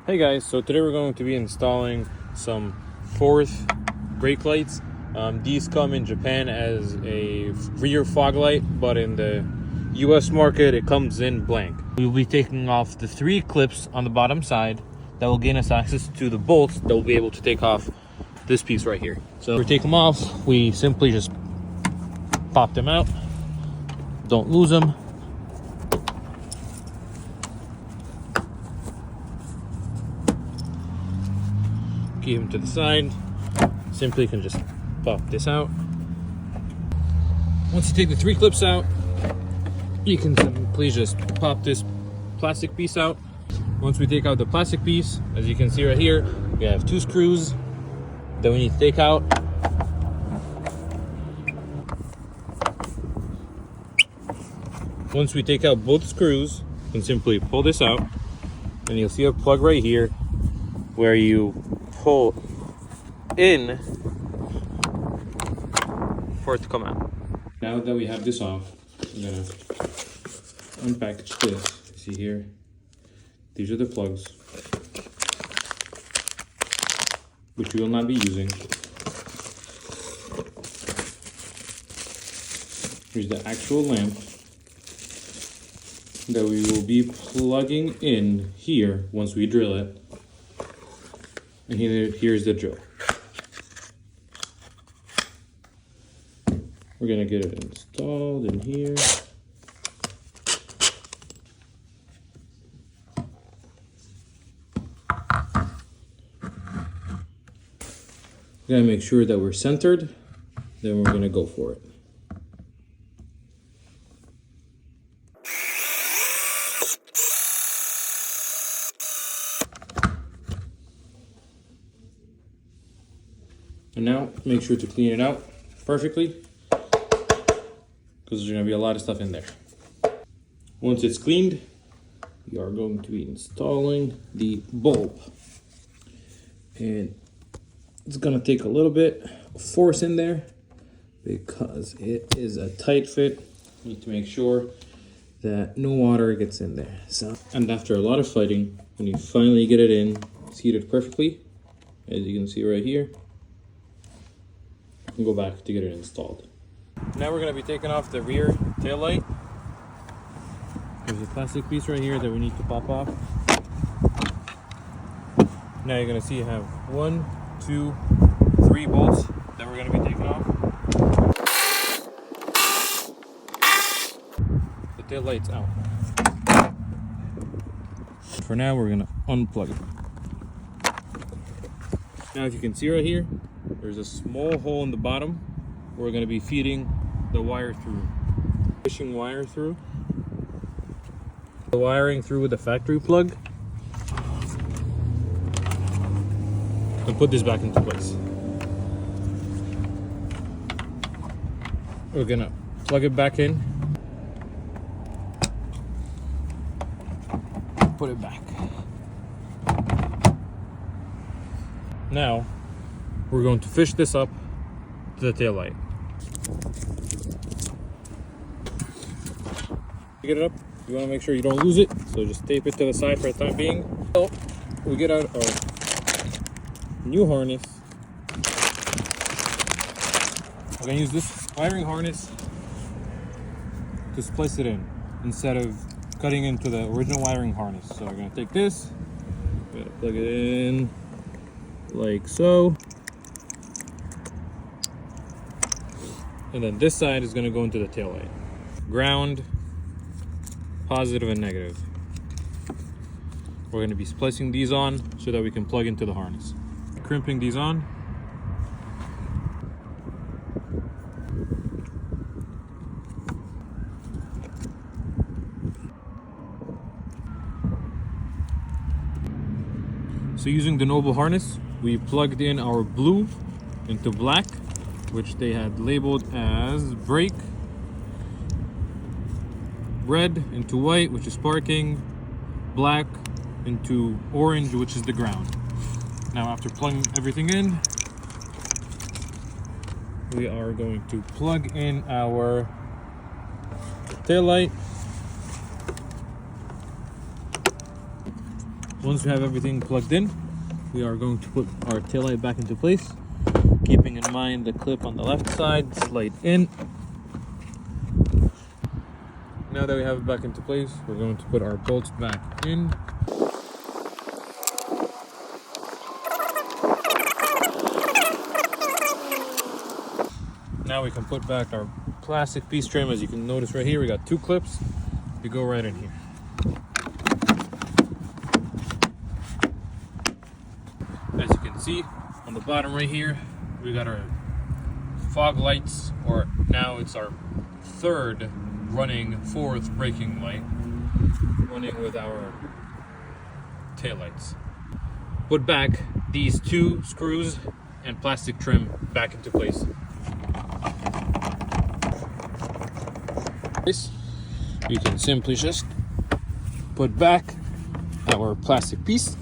Hey guys, so today we're going to be installing some fourth brake lights. These come in Japan as a rear fog light, but in the US market it comes in blank. We'll be taking off the 3 clips on the bottom side that will gain us access to the bolts that will be able to take off this piece right here. So to take them off, we simply just pop them out. Don't lose them. Keep them to the side. Simply can just pop this out. Once you take the 3 clips out, you can simply just pop this plastic piece out. Once we take out the plastic piece, as you can see right here, we have 2 screws that we need to take out. Once we take out both screws, you can simply pull this out, and you'll see a plug right here where you pull in for it to come out. Now that we have this off, I'm gonna unpackage this. See here, these are the plugs, which we will not be using. Here's the actual lamp that we will be plugging in here once we drill it. And here's the drill. We're gonna get it installed in here. We're gonna make sure that we're centered, then we're gonna go for it. And now make sure to clean it out perfectly, because there's gonna be a lot of stuff in there. Once it's cleaned, we are going to be installing the bulb. And it's gonna take a little bit of force in there because it is a tight fit. You need to make sure that no water gets in there. And after a lot of fighting, when you finally get it in, seated perfectly, as you can see right here, and go back to get it installed. Now we're going to be taking off the rear tail light. There's a plastic piece right here that we need to pop off. Now you're going to see you have 1, 2, 3 bolts that we're going to be taking off. The tail light's out. For now, we're going to unplug it. Now, if you can see right here, there's a small hole in the bottom where we're going to be feeding the wire through. Pushing wire through. The wiring through with the factory plug. And put this back into place. We're going to plug it back in. Put it back. Now, we're going to fish this up to the tail light. Get it up. You want to make sure you don't lose it, so just tape it to the side for the time being. So we get out our new harness. We're going to use this wiring harness to splice it in instead of cutting into the original wiring harness. So we're going to take this, we're going to plug it in like so. And then this side is going to go into the tail light. Ground, positive and negative. We're going to be splicing these on so that we can plug into the harness. Crimping these on. So using the Noble harness, we plugged in our blue into black, which they had labeled as brake, red into white, which is parking, black into orange, which is the ground. Now after plugging everything in, we are going to plug in our tail light. Once we have everything plugged in, we are going to put our taillight back into place, keeping in mind the clip on the left side, slide in. Now that we have it back into place, we're going to put our bolts back in. Now we can put back our plastic piece trim. As you can notice right here, we got 2 clips. We go right in here. As you can see on the bottom right here, we got our fog lights, or now it's our 3rd running 4th braking light, running with our taillights. Put back these 2 screws and plastic trim back into place. You can simply just put back our plastic piece